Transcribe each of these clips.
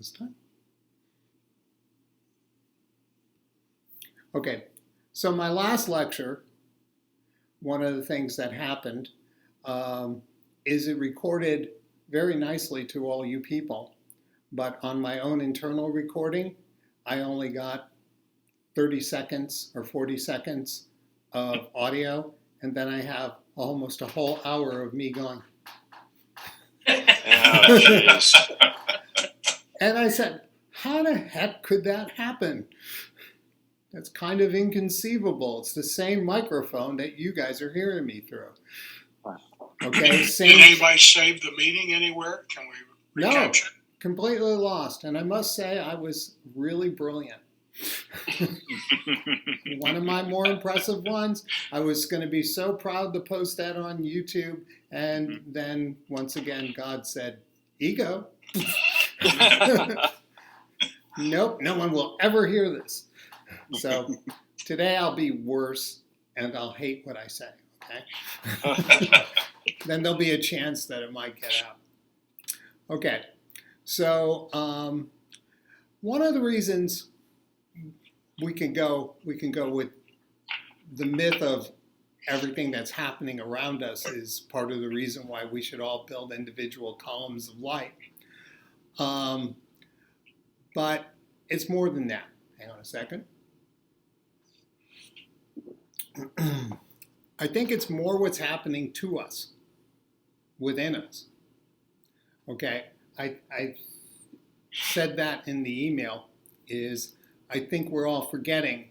this time. Okay, so my last lecture, one of the things that happened is it recorded very nicely to all you people, but on my own internal recording, I only got 30 seconds or 40 seconds of audio, and then I have almost a whole hour of me going. Oh, and I said, how the heck could that happen? That's kind of inconceivable. It's the same microphone that you guys are hearing me through. Okay, Did anybody save the meeting anywhere? Can we recapture? No, completely lost. And I must say, I was really brilliant. One of my more impressive ones. I was going to be so proud to post that on YouTube. And then once again, God said, ego. Nope, no one will ever hear this. So today I'll be worse and I'll hate what I say, okay? Then there'll be a chance that it might get out. Okay, so one of the reasons we can go with the myth of everything that's happening around us is part of the reason why we should all build individual columns of light. But it's more than that. Hang on a second. I think it's more what's happening to us, within us. Okay, I said that in the email, is I think we're all forgetting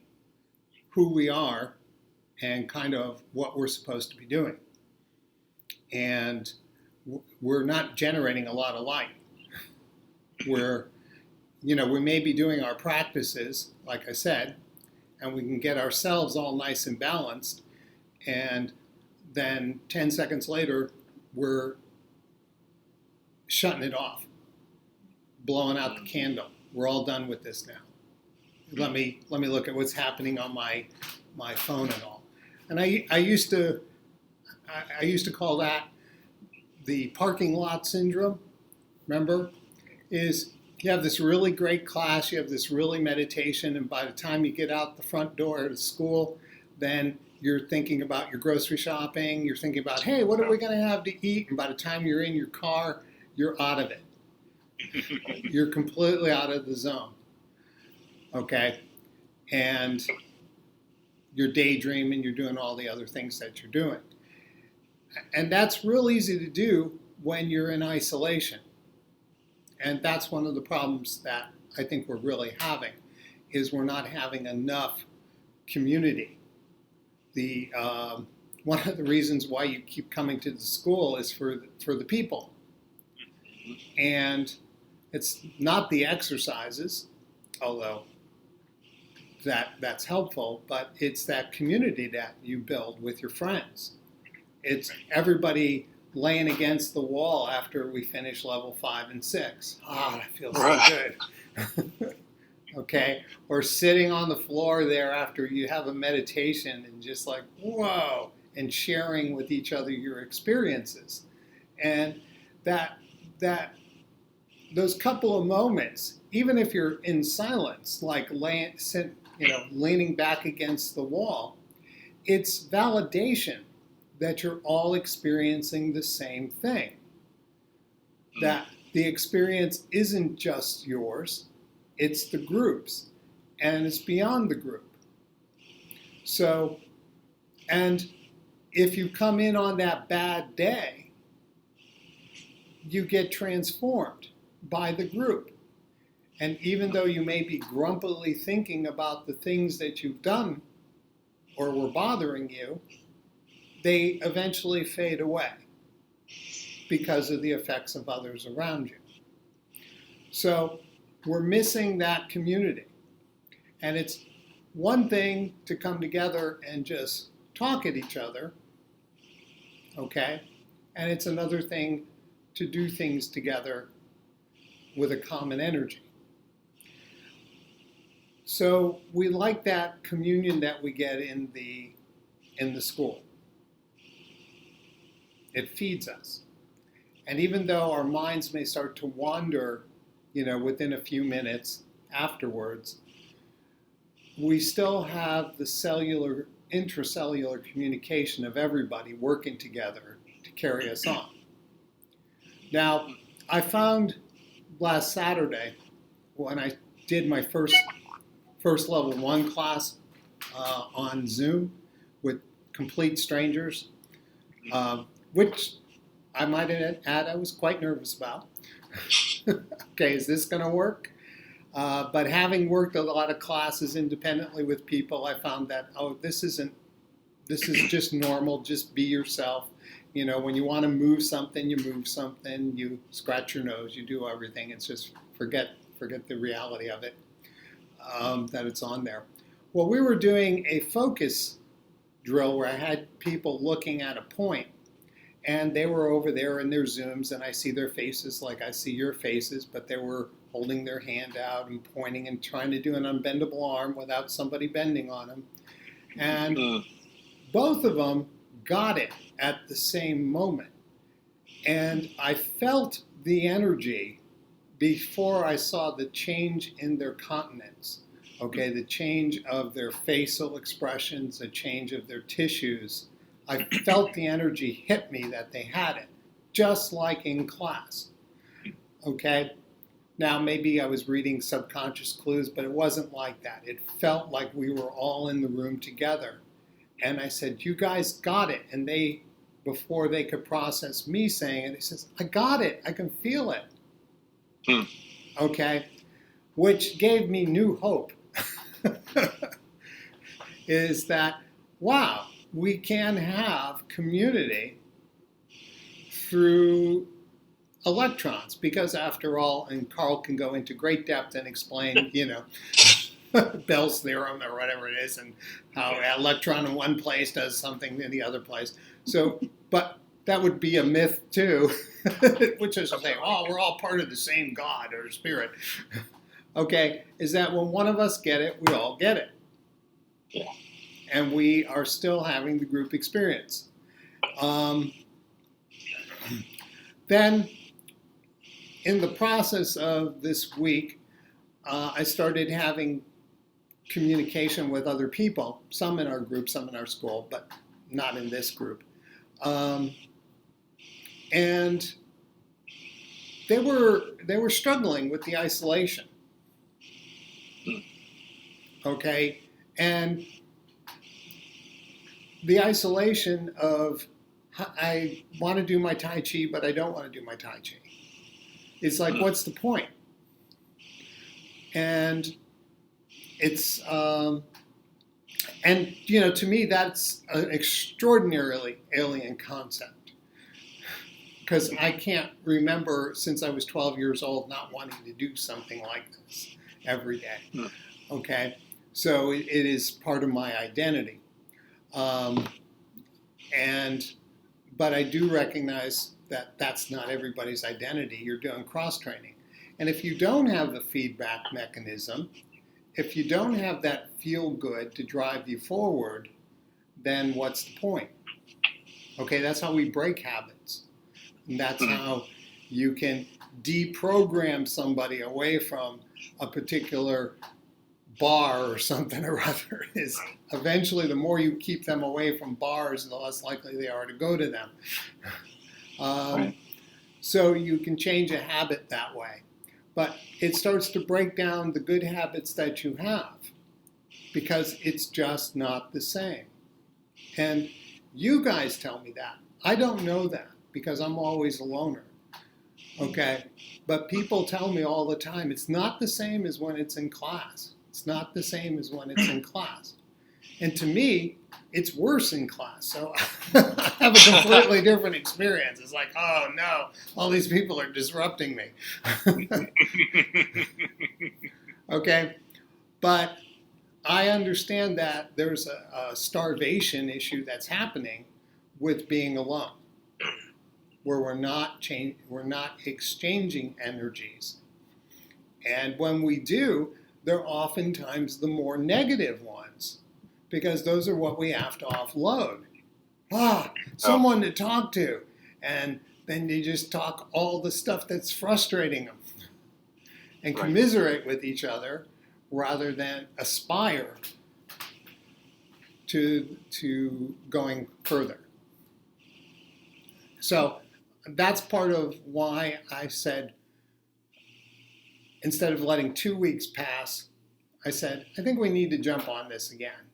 who we are and kind of what we're supposed to be doing. And we're not generating a lot of light. We may be doing our practices, like I said, and we can get ourselves all nice and balanced, and then 10 seconds later, we're shutting it off, blowing out the candle. We're all done with this now. Let me look at what's happening on my phone and all. And I used to call that the parking lot syndrome. Remember, is you have this really great class, you have this really meditation, and by the time you get out the front door to school, then you're thinking about your grocery shopping, you're thinking about, hey, what are we going to have to eat? And by the time you're in your car, you're out of it. You're completely out of the zone. Okay? And you're daydreaming, you're doing all the other things that you're doing. And that's real easy to do when you're in isolation. And that's one of the problems that I think we're really having, is we're not having enough community. One of the reasons why you keep coming to the school is for the people. And it's not the exercises, although that's helpful, but it's that community that you build with your friends. It's everybody laying against the wall after we finish level 5 and 6. Ah, that feels so good. Okay? Or sitting on the floor there after you have a meditation and just like, whoa, and sharing with each other your experiences. And those couple of moments, even if you're in silence, like leaning back against the wall, it's validation that you're all experiencing the same thing. That the experience isn't just yours, it's the group's, and it's beyond the group. So, and if you come in on that bad day, you get transformed by the group. And even though you may be grumpily thinking about the things that you've done or were bothering you, they eventually fade away because of the effects of others around you. So we're missing that community. And it's one thing to come together and just talk at each other, okay? And it's another thing to do things together with a common energy. So we like that communion that we get in the school. It feeds us. And even though our minds may start to wander within a few minutes afterwards, we still have the intracellular communication of everybody working together to carry us on. Now, I found last Saturday when I did my first level 1 class on Zoom with complete strangers, which I might add I was quite nervous about. Okay, is this going to work? But having worked a lot of classes independently with people, I found that, this is just normal, just be yourself. When you want to move something, you move something, you scratch your nose, you do everything. It's just forget the reality of it, that it's on there. Well, we were doing a focus drill where I had people looking at a point, and they were over there in their Zooms, and I see their faces like I see your faces, but they were holding their hand out and pointing and trying to do an unbendable arm without somebody bending on them. And both of them got it at the same moment. And I felt the energy before I saw the change in their countenance. Okay, the change of their facial expressions, the change of their tissues. I felt the energy hit me that they had it, just like in class. Okay? Now, maybe I was reading subconscious clues, but it wasn't like that. It felt like we were all in the room together. And I said, you guys got it. And they, before they could process me saying it, he says, I got it. I can feel it. Okay? Which gave me new hope. Is that, wow, we can have community through electrons, because after all, and Carl can go into great depth and explain, Bell's theorem or whatever it is, and how an electron in one place does something in the other place. So, but that would be a myth too, which is to say, we're all part of the same God or spirit. Okay, is that when one of us get it, we all get it. Yeah. And we are still having the group experience. Then, in the process of this week, I started having communication with other people, some in our group, some in our school, but not in this group. And they were struggling with the isolation. Okay, and the isolation of, I want to do my Tai Chi, but I don't want to do my Tai Chi. It's like, what's the point? And it's, and to me, that's an extraordinarily alien concept. Because I can't remember since I was 12 years old not wanting to do something like this every day. Okay? So it is part of my identity. But I do recognize that that's not everybody's identity. You're doing cross-training. And if you don't have a feedback mechanism, if you don't have that feel-good to drive you forward, then what's the point? Okay, that's how we break habits. And that's how you can deprogram somebody away from a particular bar or something or other. Is eventually the more you keep them away from bars, the less likely they are to go to them. So you can change a habit that way. But it starts to break down the good habits that you have, because it's just not the same. And you guys tell me that. I don't know that, because I'm always a loner. Okay? But people tell me all the time, it's not the same as when it's in class. It's not the same as when it's in class. And to me, it's worse in class. So I have a completely different experience. It's like, oh no, all these people are disrupting me. Okay? But I understand that there's a starvation issue that's happening with being alone, where we're not exchanging energies. And when we do, they're oftentimes the more negative ones, because those are what we have to offload. Someone to talk to. And then you just talk all the stuff that's frustrating them. and Right. commiserate with each other rather than aspire to going further. So that's part of why I said, instead of letting 2 weeks pass, I said, I think we need to jump on this again.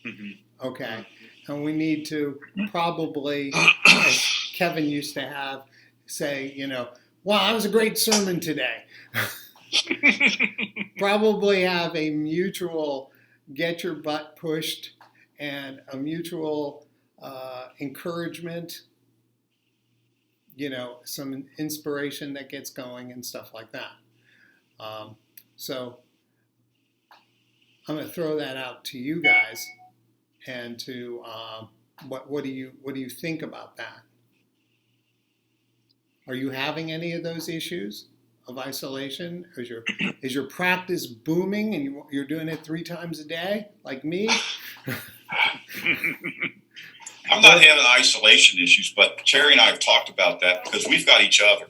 Mm-hmm. Okay. And we need to probably, as Kevin used to have, say, wow, that was a great sermon today. Probably have a mutual get your butt pushed and a mutual encouragement, some inspiration that gets going and stuff like that. So I'm going to throw that out to you guys, and to what do you think about that? Are you having any of those issues of isolation? Is your practice booming and you're doing it 3 times a day like me? I'm not having isolation issues, but Terry and I have talked about that because we've got each other.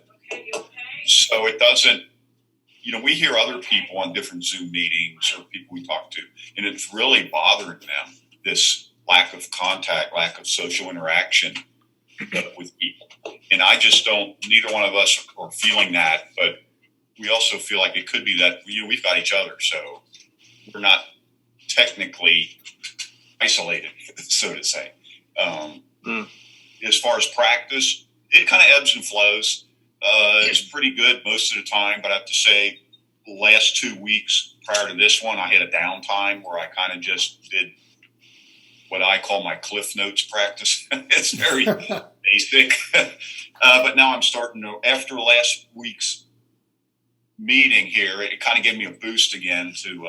So it doesn't, we hear other people on different Zoom meetings or people we talk to, and it's really bothering them, this lack of contact, lack of social interaction with people. And I just don't, neither one of us are feeling that, but we also feel like it could be that, we've got each other. So we're not technically isolated, so to say. As far as practice, it kind of ebbs and flows. It's pretty good most of the time, but I have to say, the last 2 weeks prior to this one, I had a downtime where I kind of just did what I call my Cliff Notes practice. It's very basic. But now I'm starting to, after last week's meeting here, it kind of gave me a boost again to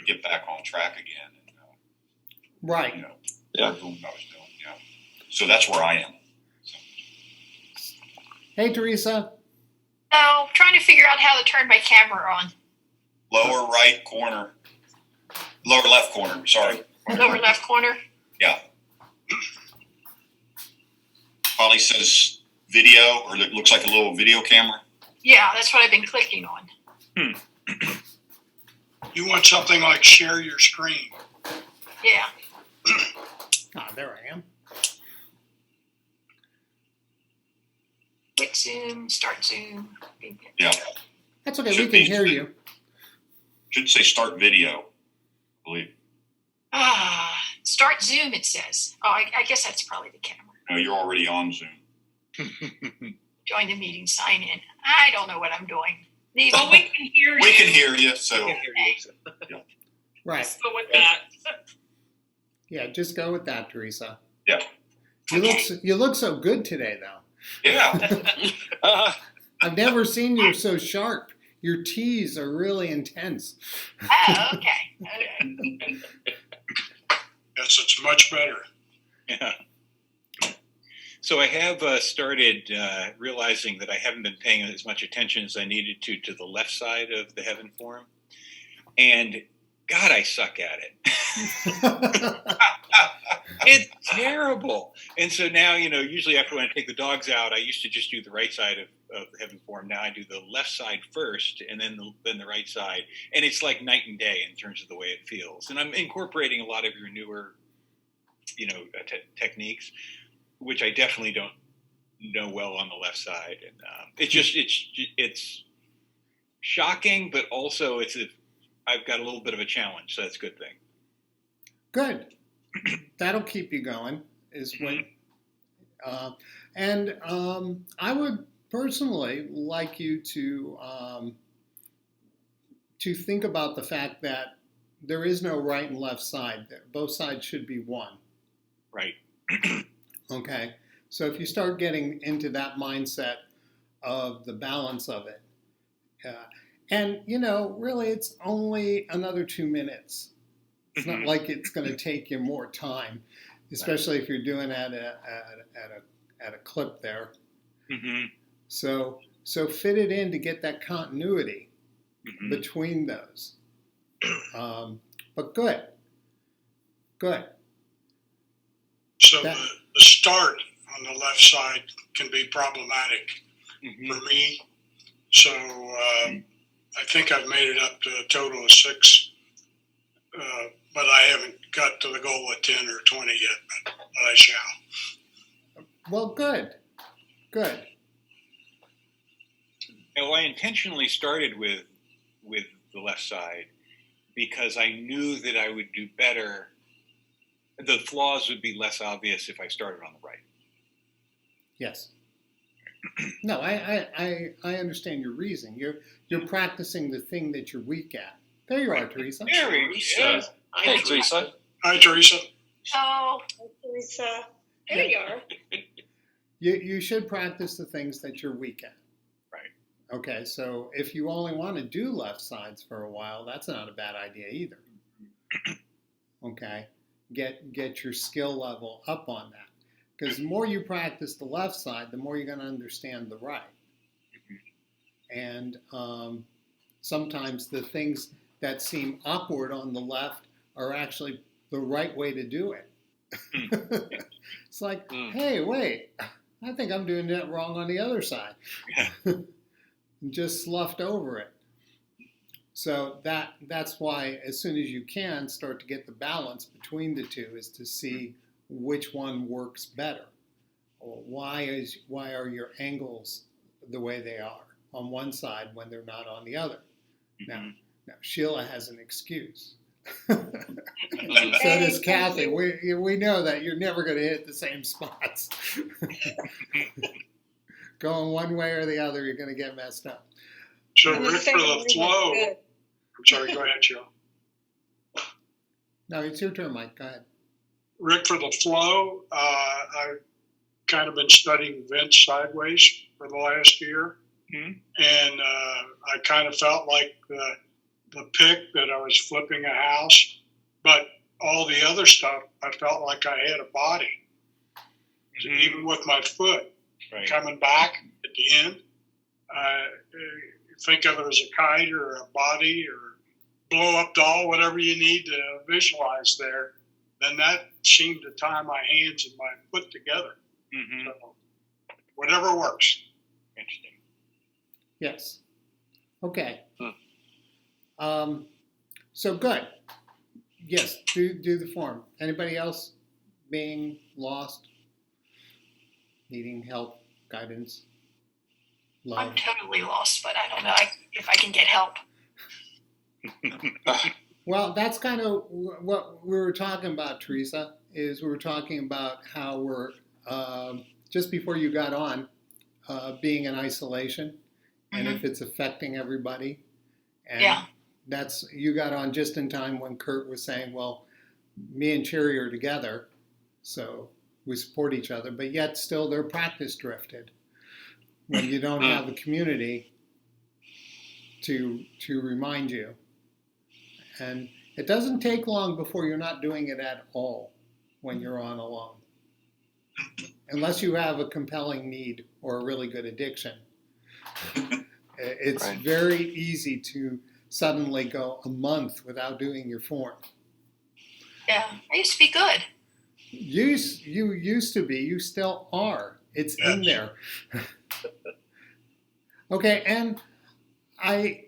get back on track again. And, right. Doing what I was doing. Yeah. So that's where I am. So. Hey, Teresa. Oh, trying to figure out how to turn my camera on. Lower left corner, sorry. Lower left corner? Yeah. Probably says video, or it looks like a little video camera. Yeah, that's what I've been clicking on. You want something like share your screen. Yeah. There I am. Quick Zoom, start Zoom. Yeah. That's okay. We can hear you. Should say start video, I believe. Start Zoom, it says. Oh, I guess that's probably the camera. No, you're already on Zoom. Join the meeting, sign in. I don't know what I'm doing. Well, we can hear you. We can hear you, so. Yeah. Right. Let's go with that. Yeah, just go with that, Teresa. Yeah. You look so good today, though. Yeah. Oh, I've never seen you so sharp. Your tees are really intense. Oh, okay. Yes, it's much better. Yeah. So I have started realizing that I haven't been paying as much attention as I needed to the left side of the Heaven Forum. And God, I suck at it. It's terrible. And so now, usually after when I take the dogs out, I used to just do the right side of the Heaven Forum. Now I do the left side first and then the right side. And it's like night and day in terms of the way it feels. And I'm incorporating a lot of your newer, techniques, which I definitely don't know well on the left side. And it's shocking, but also I've got a little bit of a challenge. So that's a good thing. Good. That'll keep you going. I would personally like you to think about the fact that there is no right and left side. Both sides should be one. Right. Okay. So if you start getting into that mindset of the balance of it, and really, it's only another 2 minutes. It's not like it's going to take you more time, especially if you're doing at a clip there. Mm-hmm. So fit it in to get that continuity between those. But good. So the start on the left side can be problematic for me. So I think I've made it up to a total of 6, but I haven't got to the goal of 10 or 20 yet, but I shall. Well, good. Good. And well, I intentionally started with the left side because I knew that I would do better. The flaws would be less obvious if I started on the right. Yes. No, I understand your reason. You're practicing the thing that you're weak at. There you are, Teresa. There we go. Hi, Teresa. Hi, Teresa. Oh, Hi, Teresa. There you are. You should practice the things that you're weak at. Right. Okay, so if you only want to do left sides for a while, that's not a bad idea either. Okay, get your skill level up on that. Because the more you practice the left side, the more you're going to understand the right. And sometimes the things that seem awkward on the left are actually the right way to do it. It's like, hey, wait, I think I'm doing that wrong on the other side. And just sloughed over it. So that's why as soon as you can start to get the balance between the two is to see which one works better. Or why are your angles the way they are on one side when they're not on the other? Now Sheila has an excuse. So does Kathy. We know that you're never going to hit the same spots. Going one way or the other, you're going to get messed up. So Rick, for the flow, I'm sorry, go ahead, Joe. No, it's your turn, Mike. Go ahead. Rick, for the flow, I've kind of been studying Vince sideways for the last year. And I kind of felt like the pick that I was flipping a house, but all the other stuff, I felt like I had a body, even with my foot coming back at the end. Think of it as a kite or a body or blow up doll, whatever you need to visualize there. Then that seemed to tie my hands and my foot together. So whatever works. Interesting. Yes. Okay. So good. Yes, do the form. Anybody else being lost, needing help, guidance, love? I'm totally lost, but I don't know if I can get help. Well, that's kind of what we were talking about, Teresa, is we were talking about how we're, just before you got on, being in isolation and if it's affecting everybody. And that's, you got on just in time when Kurt was saying, well, me and Cherry are together, so we support each other, but yet still their practice drifted. When you don't have a community to remind you. And it doesn't take long before you're not doing it at all when you're on alone. Unless you have a compelling need or a really good addiction. It's very easy to suddenly go a month without doing your form. Yeah, I used to be good. You used to be, you still are. It's in there. Okay, and I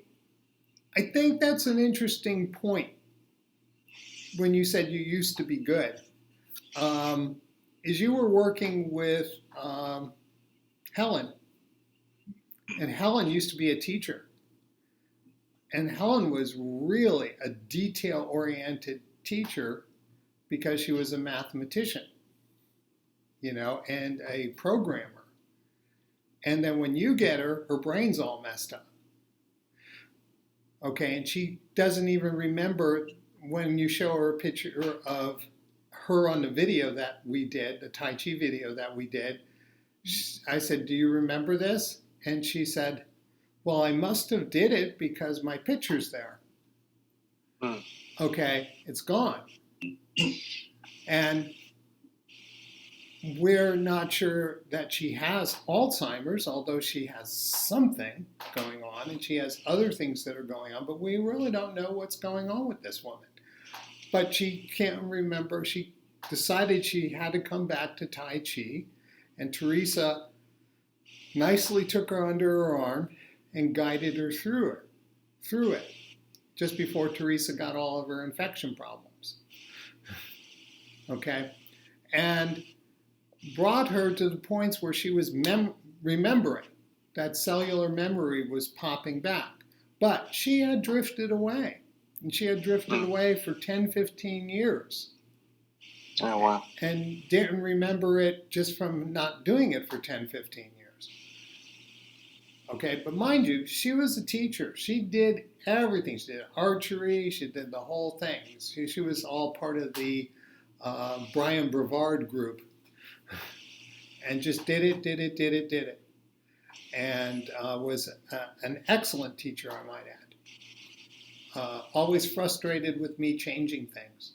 think that's an interesting point when you said you used to be good. Is you were working with Helen, and Helen used to be a teacher. And Helen was really a detail-oriented teacher because she was a mathematician, and a programmer. And then when you get her brain's all messed up. Okay, and she doesn't even remember when you show her a picture of her on the video that we did, the Tai Chi video that we did. I said, do you remember this? And she said, well, I must have did it because my picture's there. Okay, it's gone. And we're not sure that she has Alzheimer's, although she has something going on and she has other things that are going on, but we really don't know what's going on with this woman. But she can't remember. She decided she had to come back to Tai Chi, and Teresa nicely took her under her arm and guided her through through it just before Teresa got all of her infection problems. Okay? And brought her to the points where she was remembering. That cellular memory was popping back. But she had drifted away. And she had drifted away for 10, 15 years. Oh, wow. And didn't remember it just from not doing it for 10, 15 years. Okay, but mind you, she was a teacher. She did everything. She did archery. She did the whole thing. She was all part of the Brian Brevard group. And just did it. And was an excellent teacher, I might add. Always frustrated with me changing things.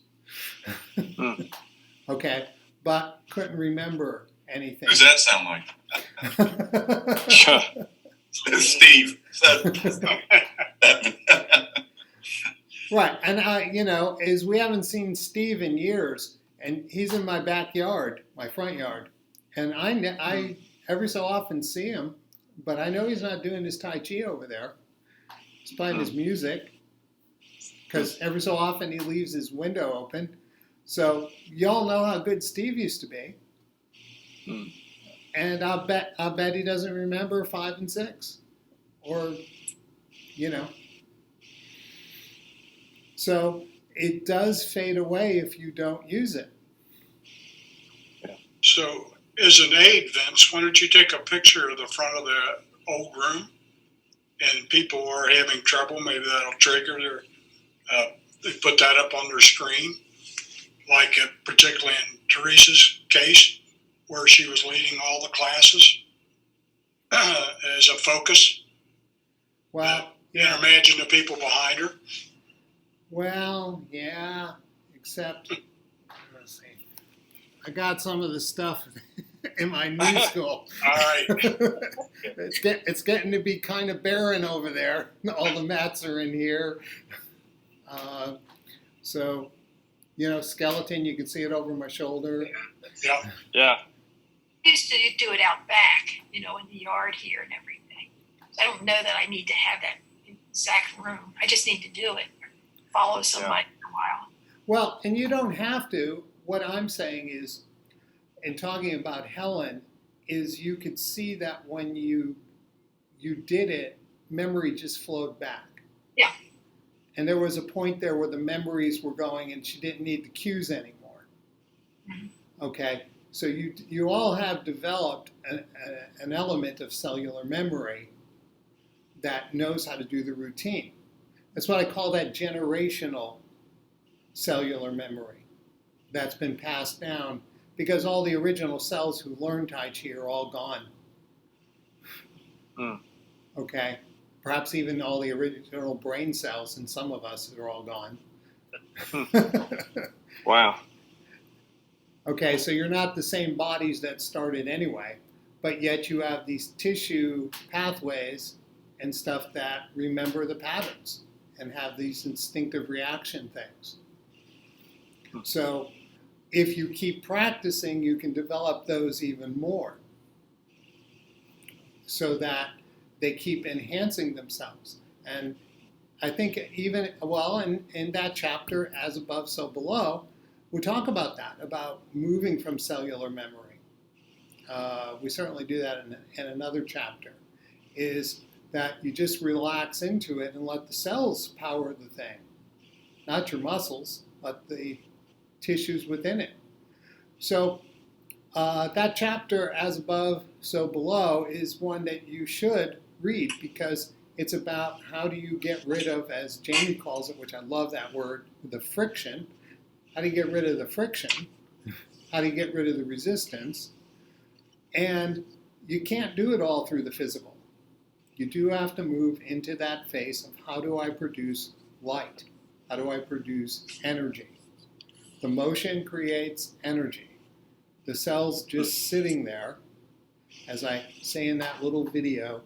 Okay, but couldn't remember anything. Who does that sound like? Steve. Right, and as we haven't seen Steve in years, and he's in my backyard, my front yard, and I every so often see him, but I know he's not doing his Tai Chi over there. He's playing his music, because every so often he leaves his window open. So y'all know how good Steve used to be. And I'll bet he doesn't remember 5 and 6. Or, So it does fade away if you don't use it. So as an aid, Vince, why don't you take a picture of the front of the old room, and people are having trouble, maybe that'll trigger their, they put that up on their screen, like particularly in Teresa's case, where she was leading all the classes as a focus. Well, And imagine the people behind her. Well, yeah, except, let's see, I got some of the stuff in my new school. All right. It's getting to be kind of barren over there. All the mats are in here. So, skeleton, you can see it over my shoulder. Yeah. Yeah. I used to do it out back, in the yard here and everything. I don't know that I need to have that exact room. I just need to do it. Follow somebody for a while. Well, and you don't have to. What I'm saying is, in talking about Helen, is you could see that when you did it, memory just flowed back. Yeah. And there was a point there where the memories were going and she didn't need the cues anymore. Mm-hmm. Okay, so you all have developed an element of cellular memory that knows how to do the routine. That's what I call that generational cellular memory that's been passed down, because all the original cells who learned Tai Chi are all gone. Okay? Perhaps even all the original brain cells in some of us are all gone. Wow. Okay, so you're not the same bodies that started anyway, but yet you have these tissue pathways and stuff that remember the patterns and have these instinctive reaction things. So if you keep practicing, you can develop those even more so that they keep enhancing themselves. And I think even, in that chapter, As Above, So Below, we talk about that, about moving from cellular memory. We certainly do that in another chapter, is that you just relax into it and let the cells power the thing. Not your muscles, but the tissues within it. So that chapter, As Above, So Below, is one that you should read, because it's about how do you get rid of, as Jamie calls it, which I love that word, the friction. How do you get rid of the friction? How do you get rid of the resistance? And you can't do it all through the physical. You do have to move into that phase of how do I produce light? How do I produce energy? The motion creates energy. The cells just sitting there, as I say in that little video,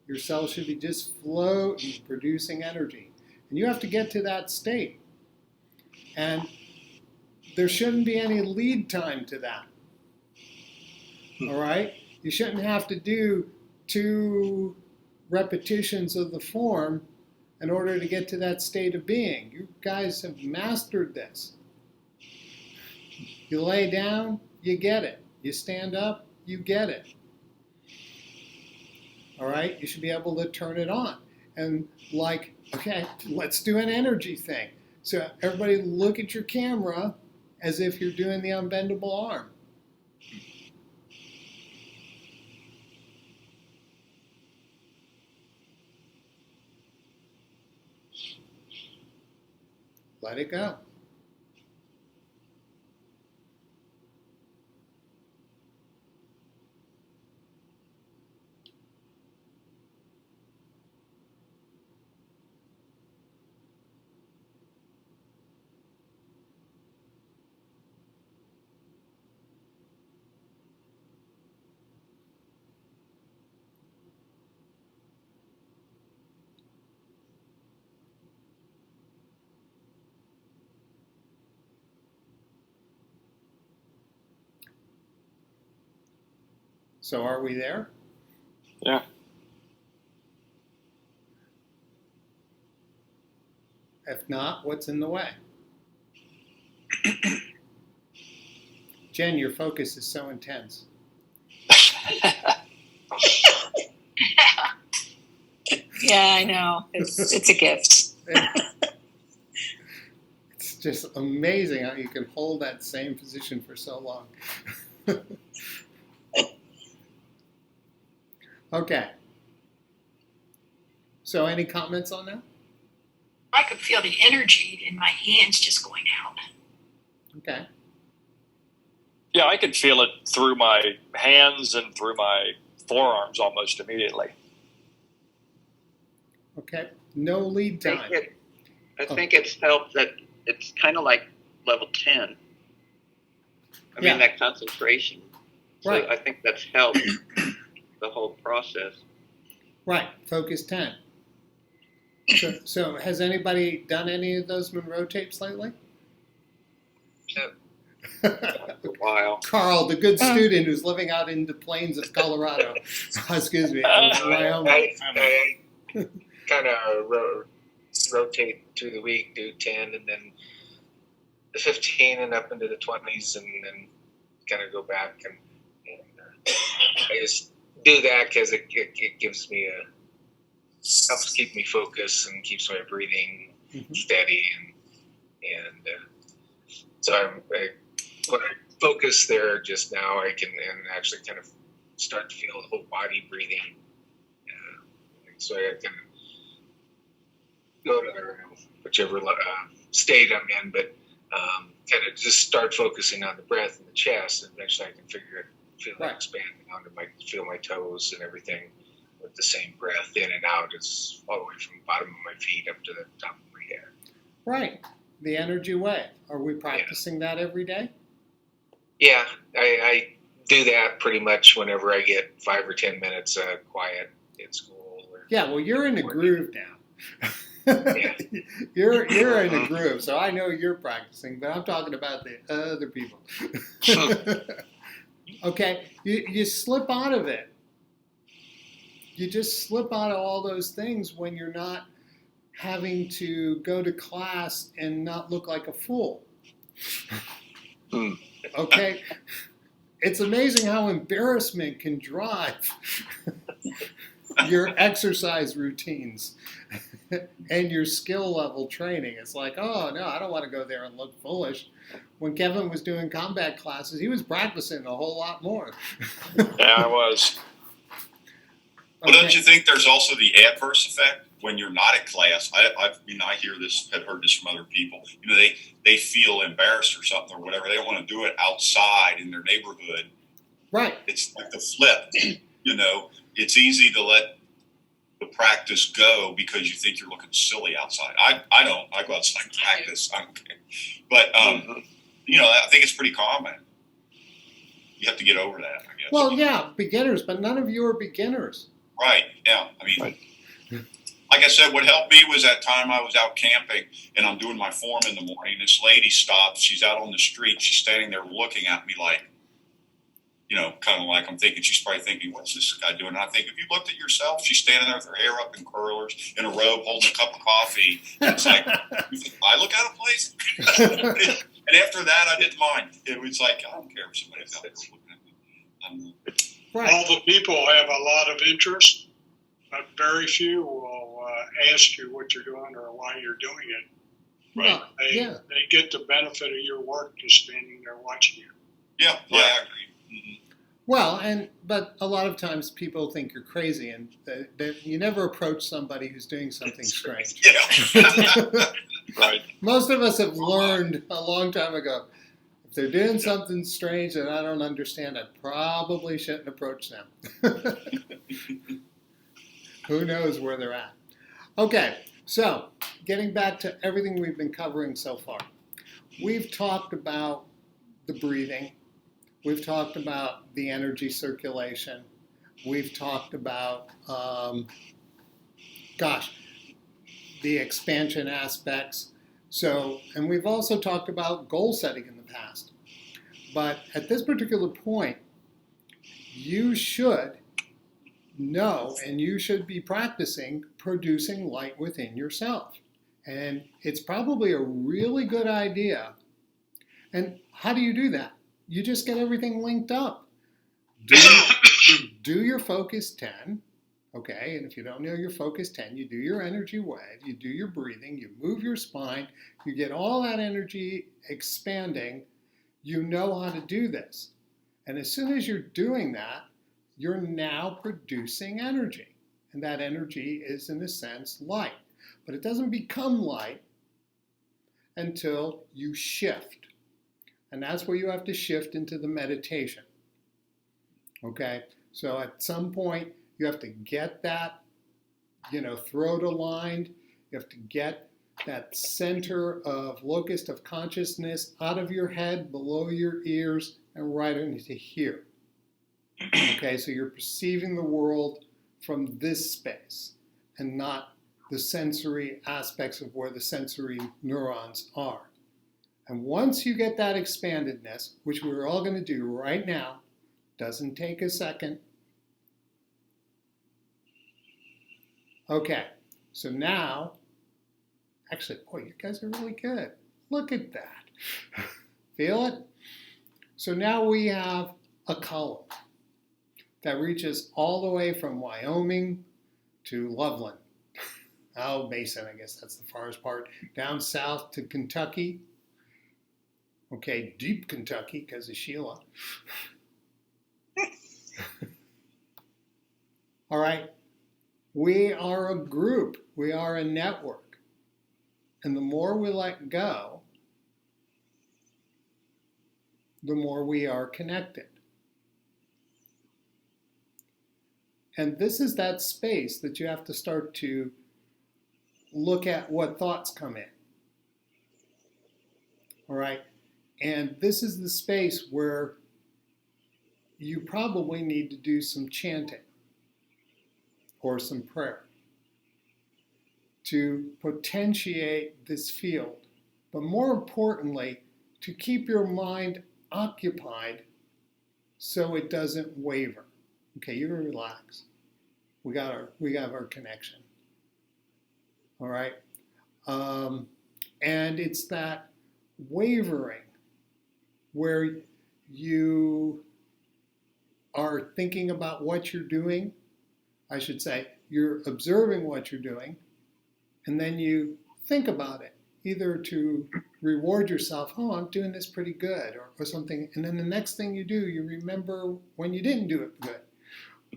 your cells should be just floating, producing energy. And you have to get to that state. And there shouldn't be any lead time to that. All right? You shouldn't have to do 2 repetitions of the form in order to get to that state of being. You guys have mastered this. You lay down, you get it. You stand up, you get it. All right? You should be able to turn it on. And like, okay, let's do an energy thing. So everybody look at your camera as if you're doing the unbendable arm. Let it go. So are we there? Yeah. If not, what's in the way? Jen, your focus is so intense. Yeah, I know. It's a gift. It's just amazing how you can hold that same position for so long. Okay. So any comments on that? I could feel the energy in my hands just going out. Okay. Yeah, I could feel it through my hands and through my forearms almost immediately. Okay. No lead time. I think it's helped that it's kind of like level 10. I mean, that concentration. So Right. I think that's helped the whole process. Right. Focus 10. So has anybody done any of those Monroe tapes lately? No. A while. Carl, the good student who's living out in the plains of Colorado. Excuse me. Wyoming. I kind of rotate through the week, do 10, and then the 15, and up into the 20s, and then kind of go back. And I just do that because it gives me helps keep me focused and keeps my breathing steady. And so when I focus there just now, I can actually kind of start to feel the whole body breathing. So I can go to whichever state I'm in, but kind of just start focusing on the breath and the chest, and eventually I can feel it expanding feel my toes and everything with the same breath in and out. It's all the way from the bottom of my feet up to the top of my head. Right. The energy wave. Are we practicing that every day? Yeah, I do that pretty much whenever I get 5 or 10 minutes quiet in school. Yeah, well, you're in a groove now. Yeah. You're in a groove, so I know you're practicing, but I'm talking about the other people. Okay, you slip out of it. You just slip out of all those things when you're not having to go to class and not look like a fool. Okay? It's amazing how embarrassment can drive your exercise routines and your skill level training. It's like, oh, no, I don't want to go there and look foolish. When Kevin was doing combat classes, he was practicing a whole lot more. Yeah, I was. But don't you think there's also the adverse effect when you're not at class? I hear this, I've heard this from other people. You know, they feel embarrassed or something or whatever. They don't want to do it outside in their neighborhood. Right. It's like the flip. You know, it's easy to let the practice go because you think you're looking silly outside. I don't. I go outside and practice. I don't care. But you know, I think it's pretty common. You have to get over that, I guess. Well, yeah, beginners, but none of you are beginners. Right. Yeah. I mean, like I said, what helped me was that time I was out camping and I'm doing my form in the morning. This lady stops. She's out on the street. She's standing there looking at me like, kind of like I'm thinking she's probably thinking, what's this guy doing? And I think, if you looked at yourself, she's standing there with her hair up in curlers, in a robe, holding a cup of coffee. And it's like, I look out of place. And after that, I didn't mind. It was like, I don't care if somebody's out there looking at me. Right. All the people have a lot of interest, but very few will ask you what you're doing or why you're doing it. Right. They get the benefit of your work just standing there watching you. Yeah, I agree. Mm-hmm. Well, but a lot of times people think you're crazy, and that you never approach somebody who's doing something strange. Yeah. Right. Most of us have learned a long time ago, if they're doing something strange that I don't understand, I probably shouldn't approach them. Who knows where they're at? Okay, so getting back to everything we've been covering so far. We've talked about the breathing. We've talked about the energy circulation. We've talked about, the expansion aspects. And we've also talked about goal setting in the past. But at this particular point, you should know and you should be practicing producing light within yourself. And it's probably a really good idea. And how do you do that? You just get everything linked up. Do your focus 10, okay? And if you don't know your focus 10, you do your energy wave, you do your breathing, you move your spine, you get all that energy expanding. You know how to do this. And as soon as you're doing that, you're now producing energy. And that energy is, in a sense, light. But it doesn't become light until you shift. And that's where you have to shift into the meditation. Okay? So at some point, you have to get that, throat aligned. You have to get that center of locus of consciousness out of your head, below your ears, and right into here. Okay? So you're perceiving the world from this space and not the sensory aspects of where the sensory neurons are. And once you get that expandedness, which we're all going to do right now, doesn't take a second. Okay, so now, actually, boy, you guys are really good. Look at that. Feel it? So now we have a column that reaches all the way from Wyoming to Loveland. Oh, Mason, I guess that's the farthest part. Down south to Kentucky. Okay, deep Kentucky because of Sheila. All right, we are a group. We are a network. And the more we let go, the more we are connected. And this is that space that you have to start to look at what thoughts come in. All right. And this is the space where you probably need to do some chanting or some prayer to potentiate this field. But more importantly, to keep your mind occupied so it doesn't waver. Okay, you're gonna relax. We have our connection. All right. And it's that wavering where you are thinking about what you're doing. I should say, you're observing what you're doing, and then you think about it, either to reward yourself, oh, I'm doing this pretty good, or something, and then the next thing you do, you remember when you didn't do it good,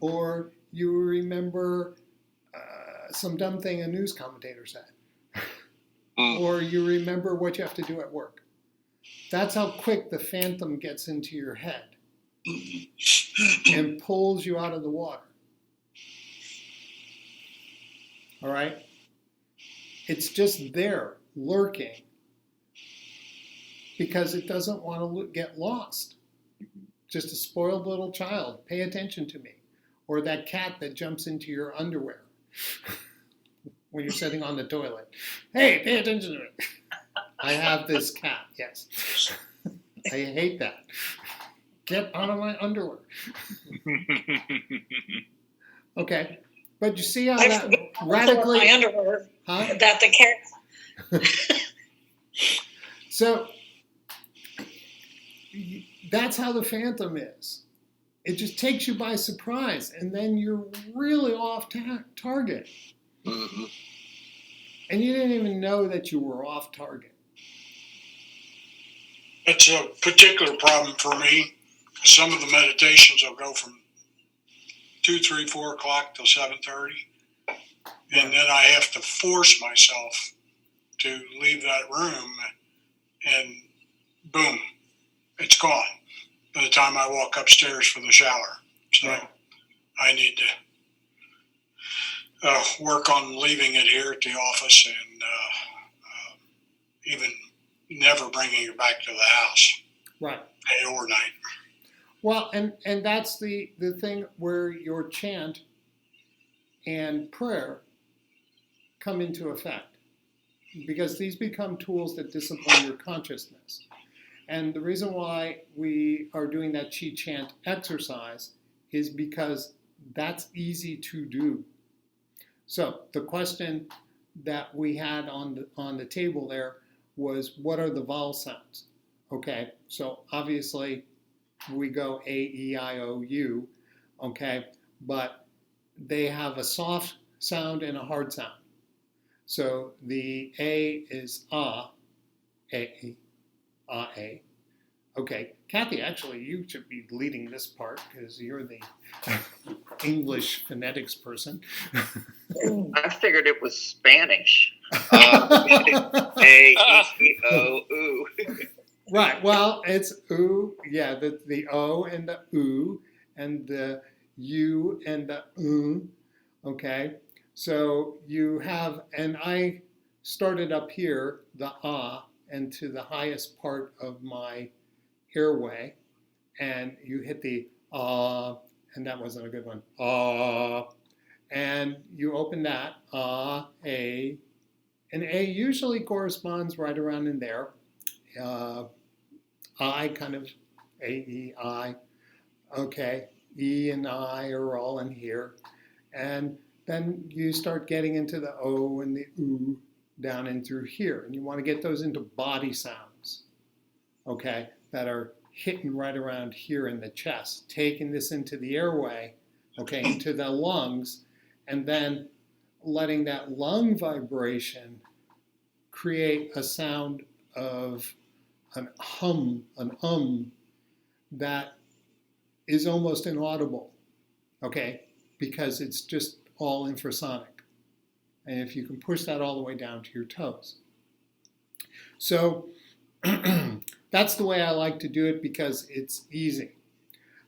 or you remember some dumb thing a news commentator said, or you remember what you have to do at work. That's how quick the phantom gets into your head and pulls you out of the water. All right? It's just there, lurking, because it doesn't want to get lost. Just a spoiled little child. Pay attention to me. Or that cat that jumps into your underwear when you're sitting on the toilet. Hey, pay attention to me. I have this cat, yes. I hate that. get out of my underwear. Okay, but you see how I that forgot radically, my underwear. huh? That the cat. So that's how the phantom is. It just takes you by surprise, and then you're really off target. Mm-hmm. And you didn't even know that you were off target. It's a particular problem for me. Some of the meditations will go from 2, 3, 4 o'clock till 7:30, and then I have to force myself to leave that room, and boom, it's gone by the time I walk upstairs for the shower. So Right. I need to work on leaving it here at the office, and even never bringing it back to the house, Right. day or night. Well, and that's the thing where your chant and prayer come into effect, because these become tools that discipline your consciousness. And the reason why we are doing that Qi chant exercise is because that's easy to do. So the question that we had on the table there was, what are the vowel sounds? Okay, so obviously we go A, E, I, O, U, okay, but they have a soft sound and a hard sound. So the A is A, A. Okay, Kathy, actually, you should be leading this part because you're the English phonetics person. I figured it was Spanish. A, E, O, U. Right, well, it's oo, yeah, the O and the oo, and the U and the okay? So you have, and I started up here, the ah, and to the highest part of my airway, and you hit the ah, and that wasn't a good one, ah, and you open that, ah, A, and A usually corresponds right around in there. I kind of, A, E, I, okay, E and I are all in here, and then you start getting into the O and the oo down in through here, and you want to get those into body sounds, okay, that are hitting right around here in the chest, taking this into the airway, okay, into the lungs, and then letting that lung vibration create a sound of an hum, that is almost inaudible, okay, because it's just all infrasonic. And if you can push that all the way down to your toes. So that's the way I like to do it because it's easy.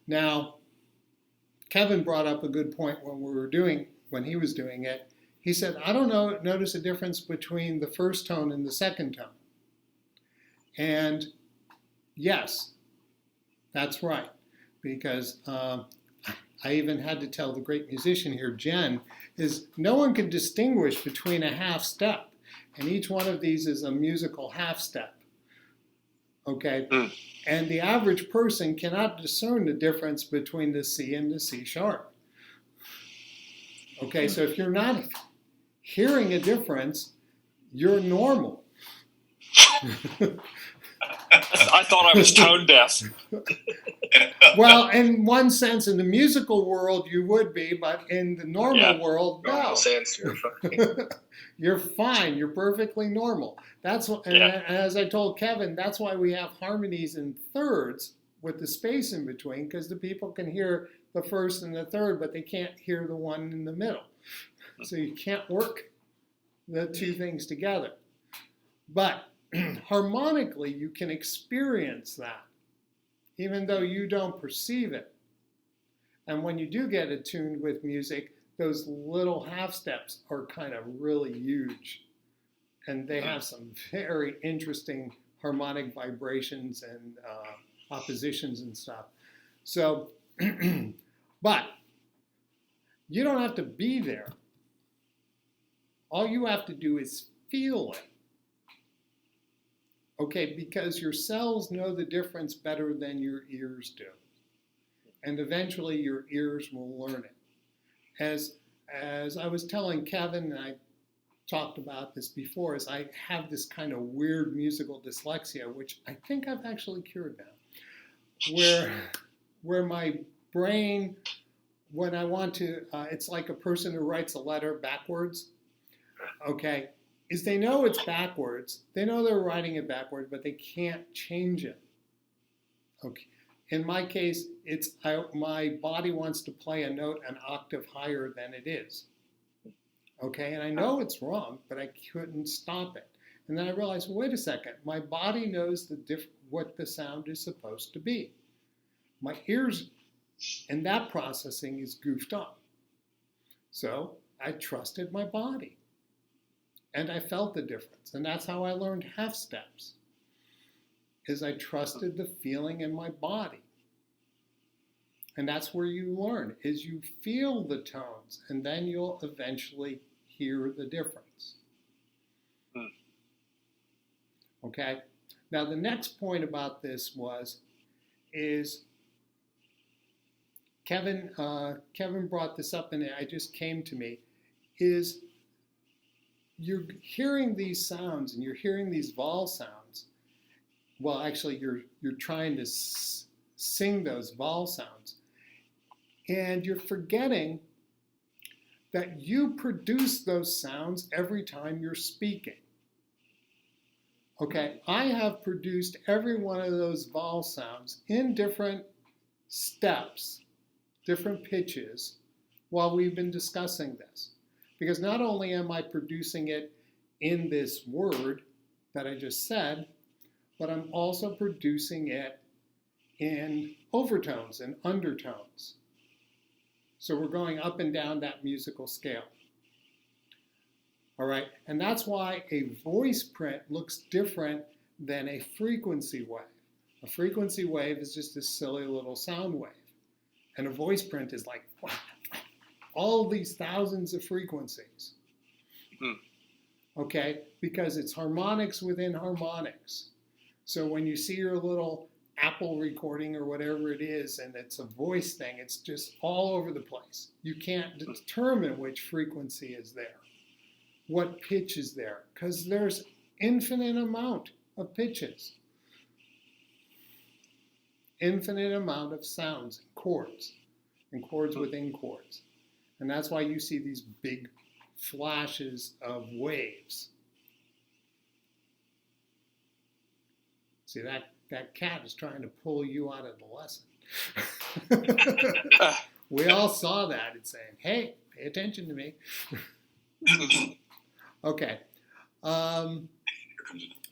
Now, Kevin brought up a good point when he was doing it. He said, I don't notice a difference between the first tone and the second tone. And yes, that's right, because I even had to tell the great musician here, Jen, is no one can distinguish between a half step, and each one of these is a musical half step, okay? And the average person cannot discern the difference between the C and the C sharp. Okay, so if you're not hearing a difference, you're normal. I thought I was tone deaf. Well, in one sense, in the musical world, you would be, but in the normal world, no. Normal sense, you're fine. You're fine. You're perfectly normal. That's what, and as I told Kevin, that's why we have harmonies in thirds with the space in between, because the people can hear the first and the third, but they can't hear the one in the middle. So you can't work the two things together. But harmonically, you can experience that, even though you don't perceive it. And when you do get attuned with music, those little half steps are kind of really huge. And they have some very interesting harmonic vibrations and oppositions and stuff. So, but you don't have to be there. All you have to do is feel it. Okay, because your cells know the difference better than your ears do. and eventually your ears will learn it. As I was telling Kevin, and I talked about this before, is I have this kind of weird musical dyslexia, which I think I've actually cured now, where my brain, when I want to, it's like a person who writes a letter backwards, okay, is they know it's backwards, they know they're writing it backwards, but they can't change it. Okay. In my case, my body wants to play a note an octave higher than it is. Okay, and I know it's wrong, but I couldn't stop it. And then I realized, well, wait a second, my body knows what the sound is supposed to be. My ears and that processing is goofed up. So I trusted my body. And I felt the difference. And that's how I learned half steps, is I trusted the feeling in my body. And that's where you learn, is you feel the tones, and then you'll eventually hear the difference. Okay? Now the next point about this is Kevin brought this up, and it just came to me, is you're hearing these sounds, and you're hearing these vowel sounds. Well, actually, you're trying to sing those vowel sounds, and you're forgetting that you produce those sounds every time you're speaking. Okay, I have produced every one of those vowel sounds in different steps, different pitches, while we've been discussing this. Because not only am I producing it in this word that I just said, but I'm also producing it in overtones and undertones. So we're going up and down that musical scale. All right, and that's why a voice print looks different than a frequency wave. A frequency wave is just a silly little sound wave. And a voice print is like all these thousands of frequencies. Okay, because it's harmonics within harmonics. So when you see your little Apple recording or whatever it is, and it's a voice thing, it's just all over the place. You can't determine which frequency is there, what pitch is there, because there's infinite amount of pitches, infinite amount of sounds, and chords within chords. And that's why you see these big flashes of waves. See, that cat is trying to pull you out of the lesson. We all saw that. It's saying, hey, pay attention to me. Okay. Oh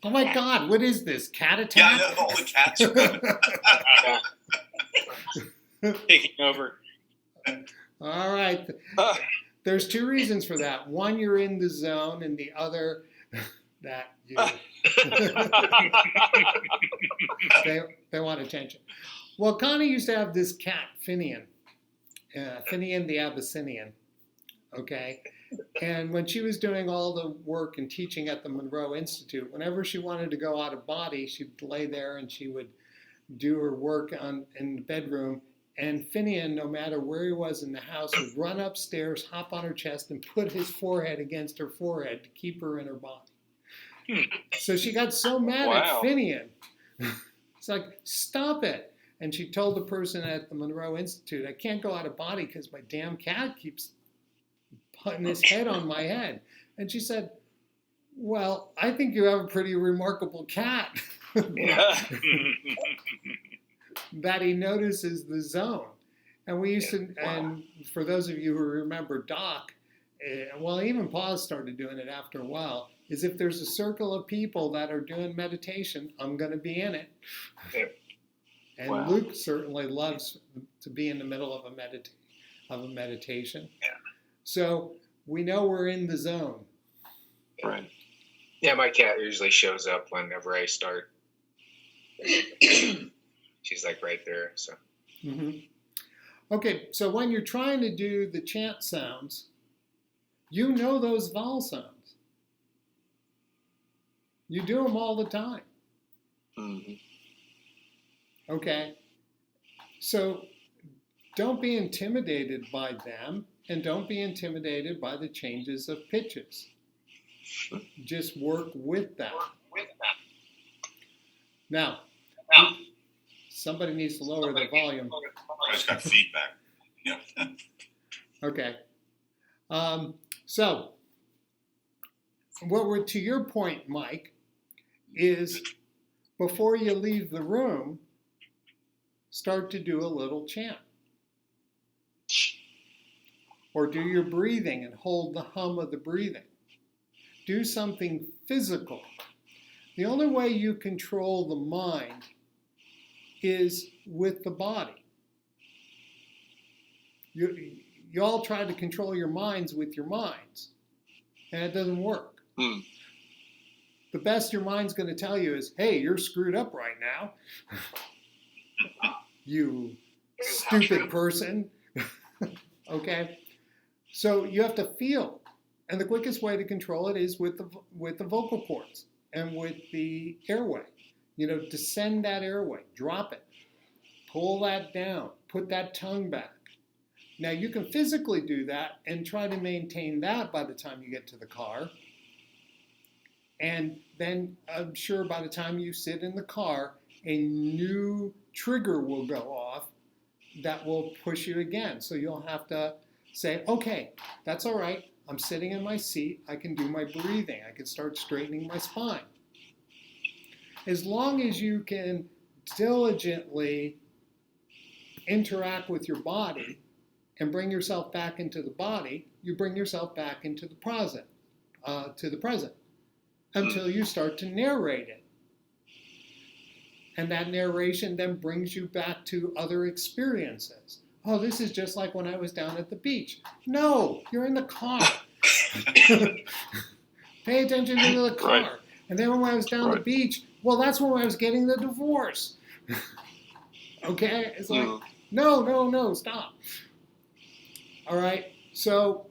my God, what is this? Cat attack? Yeah, all the cats are coming. Taking over. All right. There's two reasons for that. One, you're in the zone, and the other, that you... they want attention. Well, Connie used to have this cat, Finian the Abyssinian, okay? And when she was doing all the work and teaching at the Monroe Institute, whenever she wanted to go out of body, she'd lay there and she would do her work in the bedroom. And Finian, no matter where he was in the house, would run upstairs, hop on her chest, and put his forehead against her forehead to keep her in her body. So she got so mad at Finian. It's like, stop it. And she told the person at the Monroe Institute, I can't go out of body because my damn cat keeps putting his head on my head. And she said, well, I think you have a pretty remarkable cat. That he notices the zone. And we used to, and for those of you who remember Doc, well, even Paul started doing it after a while, is if there's a circle of people that are doing meditation, I'm going to be in it. And Luke certainly loves to be in the middle of a meditation. Yeah. So we know we're in the zone. Right. Yeah, my cat usually shows up whenever I start. She's like right there. So. Mm-hmm. Okay, so when you're trying to do the chant sounds, you know those vowel sounds. You do them all the time. Mm-hmm. Okay, so don't be intimidated by them, and don't be intimidated by the changes of pitches. Just work with them. Now, somebody needs to lower their volume. I just got feedback. Yeah. Okay. So, what we're to your point, Mike, is before you leave the room, start to do a little chant. Or do your breathing and hold the hum of the breathing. Do something physical. The only way you control the mind is with the body. You all try to control your minds with your minds, and it doesn't work. The best your mind's going to tell you is, hey, you're screwed up right now. You stupid person. Okay? So you have to feel. And the quickest way to control it is with the vocal cords and with the airway. Descend that airway, drop it, pull that down, put that tongue back. Now you can physically do that and try to maintain that by the time you get to the car. And then I'm sure by the time you sit in the car, a new trigger will go off that will push you again. So you'll have to say, okay, that's all right. I'm sitting in my seat. I can do my breathing. I can start straightening my spine. As long as you can diligently interact with your body and bring yourself back into the body, you bring yourself back into the present, until you start to narrate it. And that narration then brings you back to other experiences. Oh, this is just like when I was down at the beach. No, you're in the car. Pay attention to the car. Right. And then when I was down the beach, well, that's when I was getting the divorce. Okay? It's like, no, stop. All right? So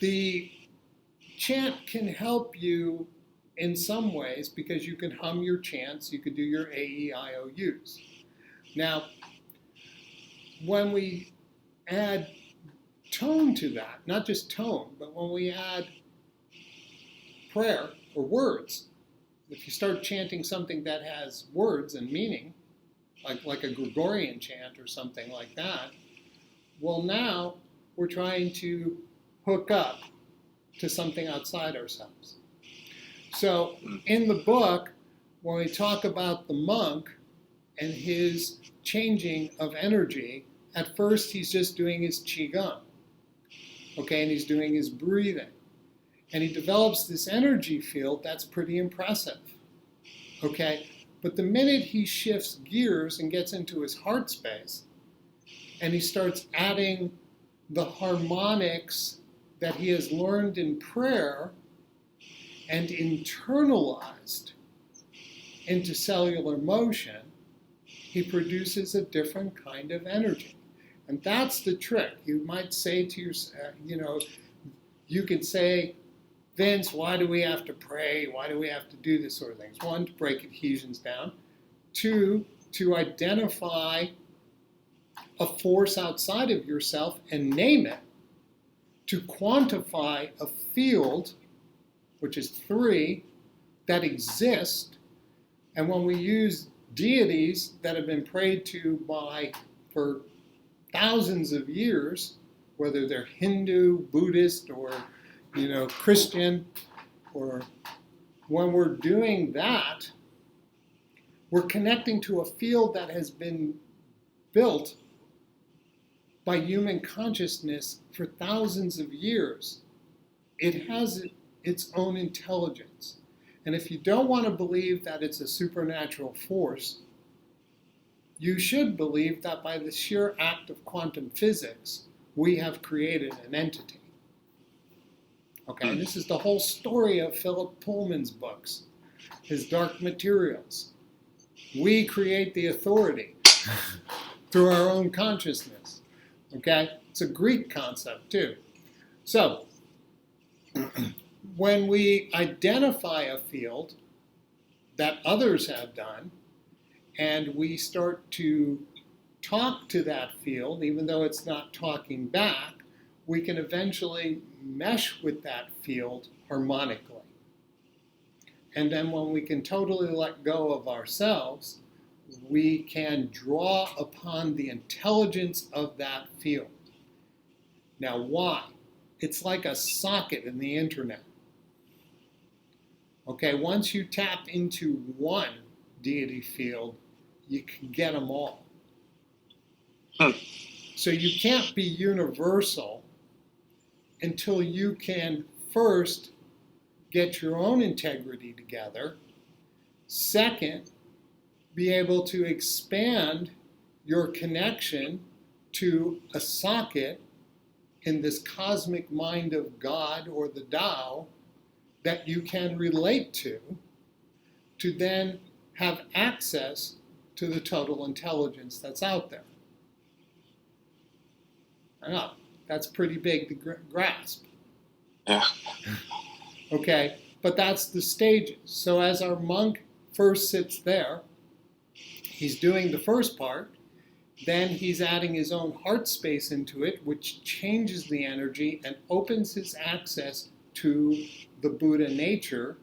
the chant can help you in some ways because you can hum your chants. You could do your A-E-I-O-U's. Now, when we add tone to that, not just tone, but when we add prayer or words, if you start chanting something that has words and meaning, like a Gregorian chant or something like that, well, now we're trying to hook up to something outside ourselves. So in the book, when we talk about the monk and his changing of energy, at first he's just doing his Qigong, okay, and he's doing his breathing. And he develops this energy field that's pretty impressive, okay? But the minute he shifts gears and gets into his heart space, and he starts adding the harmonics that he has learned in prayer and internalized into cellular motion, he produces a different kind of energy. And that's the trick. You might say to yourself, you could say, Vince, why do we have to pray? Why do we have to do this sort of things? One, to break adhesions down. Two, to identify a force outside of yourself and name it. To quantify a field, which is 3, that exist. And when we use deities that have been prayed to for thousands of years, whether they're Hindu, Buddhist, or Christian, or when we're doing that, we're connecting to a field that has been built by human consciousness for thousands of years. It has its own intelligence. And if you don't want to believe that it's a supernatural force, you should believe that by the sheer act of quantum physics, we have created an entity. Okay, this is the whole story of Philip Pullman's books, his Dark Materials. We create the authority through our own consciousness. Okay, it's a Greek concept too. So, when we identify a field that others have done, and we start to talk to that field, even though it's not talking back, we can eventually mesh with that field harmonically. And then when we can totally let go of ourselves, we can draw upon the intelligence of that field. Now, why? It's like a socket in the internet. Okay, once you tap into one deity field, you can get them all. So you can't be universal until you can first get your own integrity together. Second, be able to expand your connection to a socket in this cosmic mind of God or the Tao that you can relate to then have access to the total intelligence that's out there. I know, that's pretty big to grasp. Yeah. Okay, but that's the stages. So as our monk first sits there, he's doing the first part, then he's adding his own heart space into it, which changes the energy and opens his access to the Buddha nature,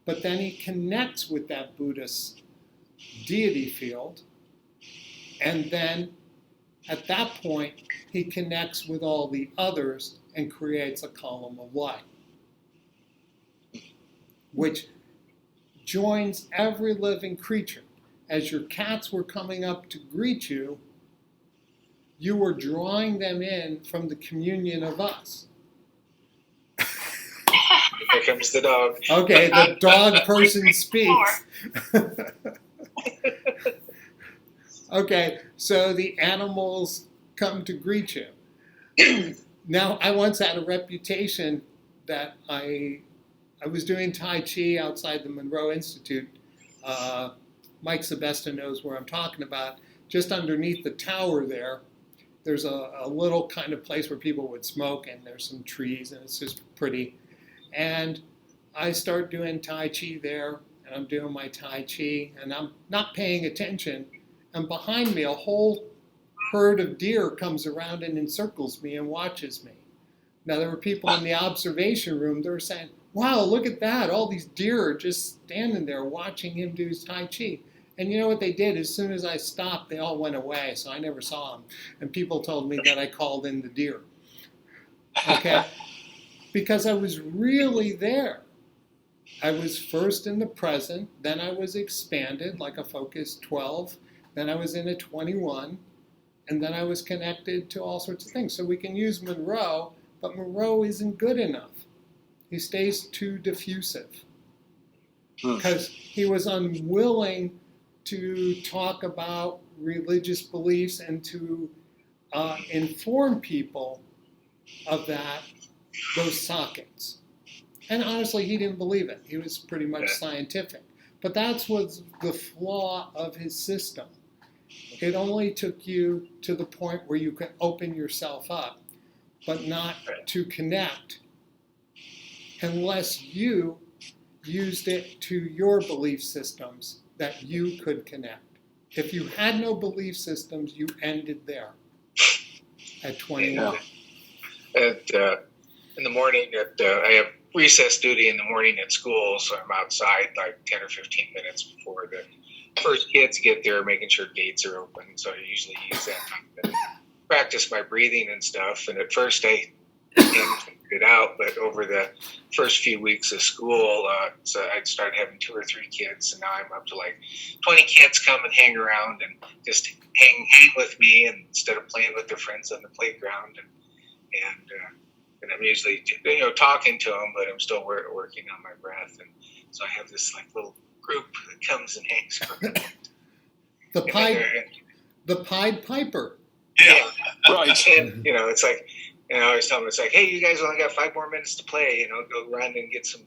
but then he connects with that Buddha's deity field, and then at that point, he connects with all the others and creates a column of light, which joins every living creature. As your cats were coming up to greet you, you were drawing them in from the communion of us. Here comes the dog. Okay, the dog person speaks. Okay, so the animals come to greet you. Now, I once had a reputation that I was doing Tai Chi outside the Monroe Institute. Mike Sebesta knows where I'm talking about. Just underneath the tower there's a little kind of place where people would smoke, and there's some trees, and it's just pretty. And I start doing Tai Chi there, and I'm doing my Tai Chi, and I'm not paying attention. And behind me, a whole herd of deer comes around and encircles me and watches me. Now, there were people in the observation room that were saying, wow, look at that. All these deer are just standing there watching him do his Tai Chi. And you know what they did? As soon as I stopped, they all went away, so I never saw them. And people told me that I called in the deer. Okay? Because I was really there. I was first in the present, then I was expanded like a focus 12, then I was in a 21, and then I was connected to all sorts of things. So we can use Monroe, but Monroe isn't good enough. He stays too diffusive because he was unwilling to talk about religious beliefs and to inform people of those sockets. And honestly, he didn't believe it. He was pretty much scientific. But that's was the flaw of his system. It only took you to the point where you can open yourself up, but not to connect unless you used it to your belief systems that you could connect. If you had no belief systems, you ended there at 21. In the morning, I have recess duty in the morning at school, so I'm outside like 10 or 15 minutes before the first kids get there, making sure gates are open. So I usually use that time to practice my breathing and stuff. And at first I hadn't figured it out, but over the first few weeks of school, so I'd started having 2 or 3 kids, and now I'm up to like 20 kids come and hang around and just hang with me, and instead of playing with their friends on the playground. And I'm usually, talking to them, but I'm still working on my breath. And so I have this like little group that comes and hangs around. The Pied Piper. Yeah. Right. And, it's like, I always tell them, it's like, hey, you guys only got 5 more minutes to play, go run and get some,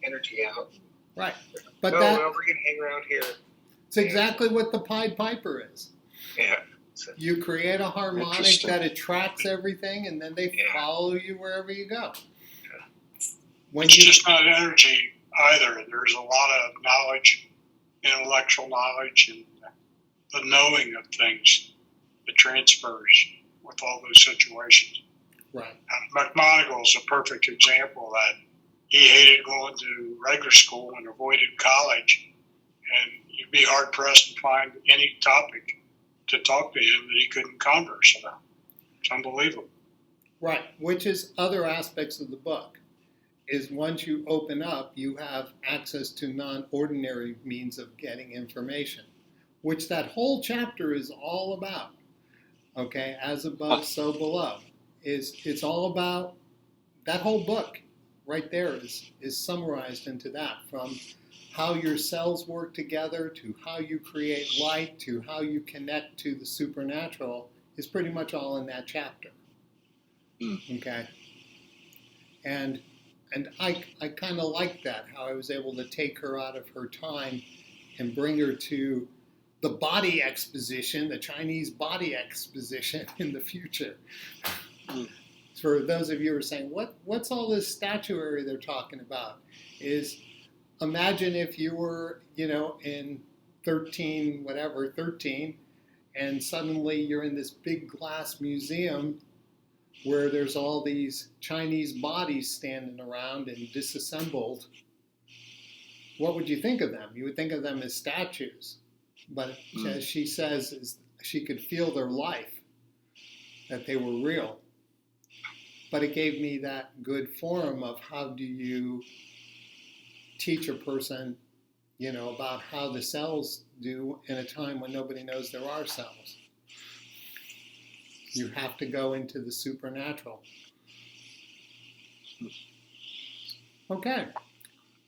energy out. Right. But we're going to hang around here. It's exactly what the Pied Piper is. Yeah. You create a harmonic that attracts everything, and then they follow you wherever you go. It's just not energy either. There's a lot of knowledge, intellectual knowledge, and the knowing of things. the transfers with all those situations. Right. McMonagall is a perfect example of that. He hated going to regular school and avoided college, and you'd be hard pressed to find any topic to talk to him that he couldn't converse about. It's unbelievable. Right, which is other aspects of the book, is once you open up, you have access to non-ordinary means of getting information, which that whole chapter is all about. Okay, as above, so below. It's all about, that whole book right there is summarized into that, from how your cells work together to how you create light to how you connect to the supernatural is pretty much all in that chapter. Okay, and I kind of like that, how I was able to take her out of her time and bring her to the body exposition, the Chinese body exposition in the future. For those of you who are saying, what's all this statuary they're talking about? Is imagine if you were, in 13, and suddenly you're in this big glass museum where there's all these Chinese bodies standing around and disassembled. What would you think of them? You would think of them as statues. But as she says, is she could feel their life, that they were real. But it gave me that good forum of how do you teach a person, about how the cells do in a time when nobody knows there are cells. You have to go into the supernatural. Okay,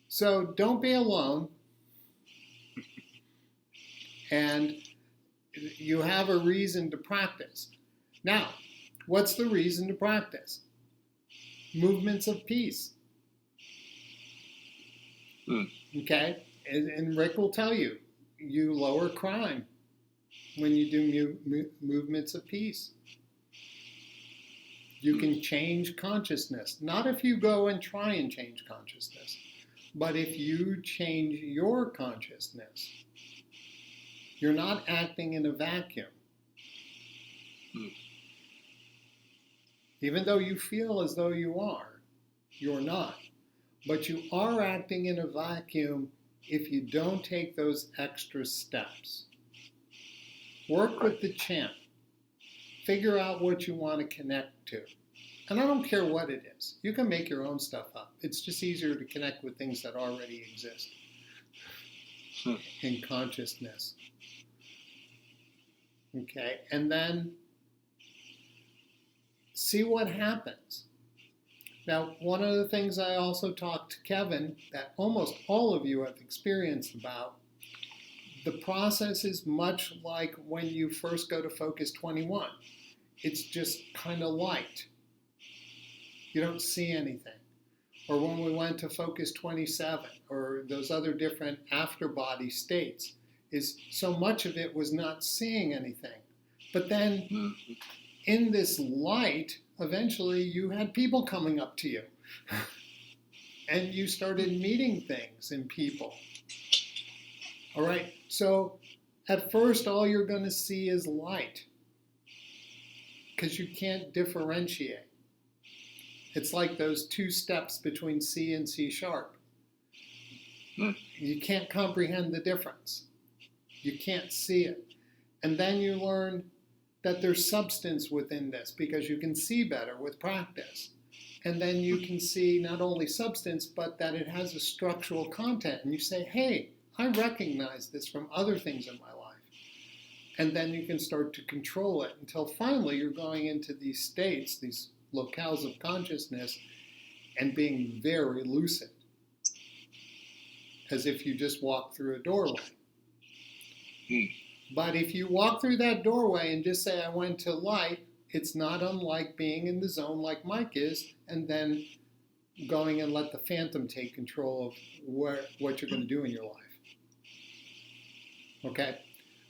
so don't be alone. And you have a reason to practice. Now, what's the reason to practice? Movements of peace. Okay? And Rick will tell you, you lower crime when you do movements of peace. You can change consciousness. Not if you go and try and change consciousness, but if you change your consciousness. You're not acting in a vacuum. Even though you feel as though you are, you're not. But you are acting in a vacuum if you don't take those extra steps. Work with the chant. Figure out what you want to connect to. And I don't care what it is. You can make your own stuff up. It's just easier to connect with things that already exist in consciousness. Okay, and then see what happens. Now, one of the things I also talked to Kevin that almost all of you have experienced about, the process is much like when you first go to Focus 21. It's just kind of light. You don't see anything. Or when we went to Focus 27 or those other different after-body states, is so much of it was not seeing anything. But then in this light, eventually you had people coming up to you. And you started meeting things in people. All right, so at first all you're going to see is light. Because you can't differentiate. It's like those two steps between C and C sharp. You can't comprehend the difference. You can't see it. And then you learn that there's substance within this because you can see better with practice. And then you can see not only substance, but that it has a structural content. And you say, hey, I recognize this from other things in my life. And then you can start to control it until finally you're going into these states, these locales of consciousness, and being very lucid. As if you just walk through a doorway. But if you walk through that doorway and just say, I went to light, it's not unlike being in the zone like Mike is, and then going and let the phantom take control of what you're going to do in your life. Okay?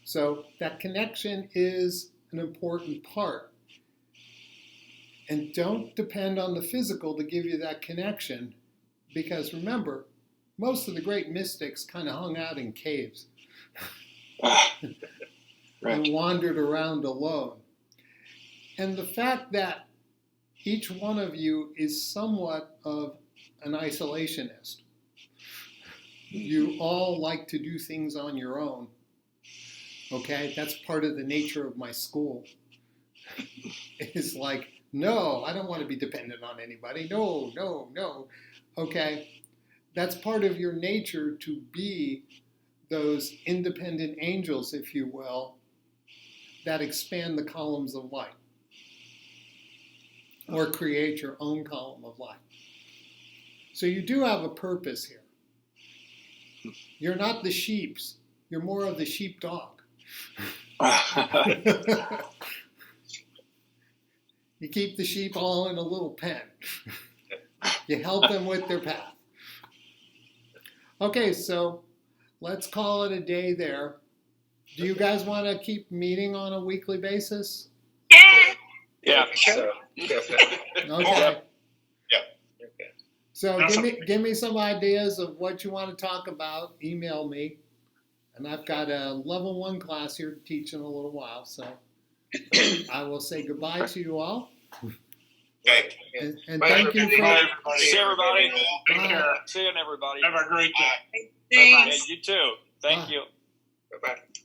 So that connection is an important part. And don't depend on the physical to give you that connection, because remember, most of the great mystics kind of hung out in caves. and wandered around alone. And the fact that each one of you is somewhat of an isolationist. You all like to do things on your own. Okay, that's part of the nature of my school. It's like, no, I don't want to be dependent on anybody. No, no, no. Okay, that's part of your nature to be those independent angels, if you will, that expand the columns of light or create your own column of light. So you do have a purpose here. You're not the sheeps. You're more of the sheepdog. You keep the sheep all in a little pen. You help them with their path. Okay, so let's call it a day there. Do you guys want to keep meeting on a weekly basis? Yeah. So, definitely. Okay. Yeah. Okay. So give me some ideas of what you want to talk about. Email me. And I've got a level 1 class here to teach in a little while. So I will say goodbye to you all. Okay. And Bye, thank you everybody. for... See everybody. Take care. See you, everybody. Have a great day. Yeah, you too. Thank Bye. you. Bye-bye.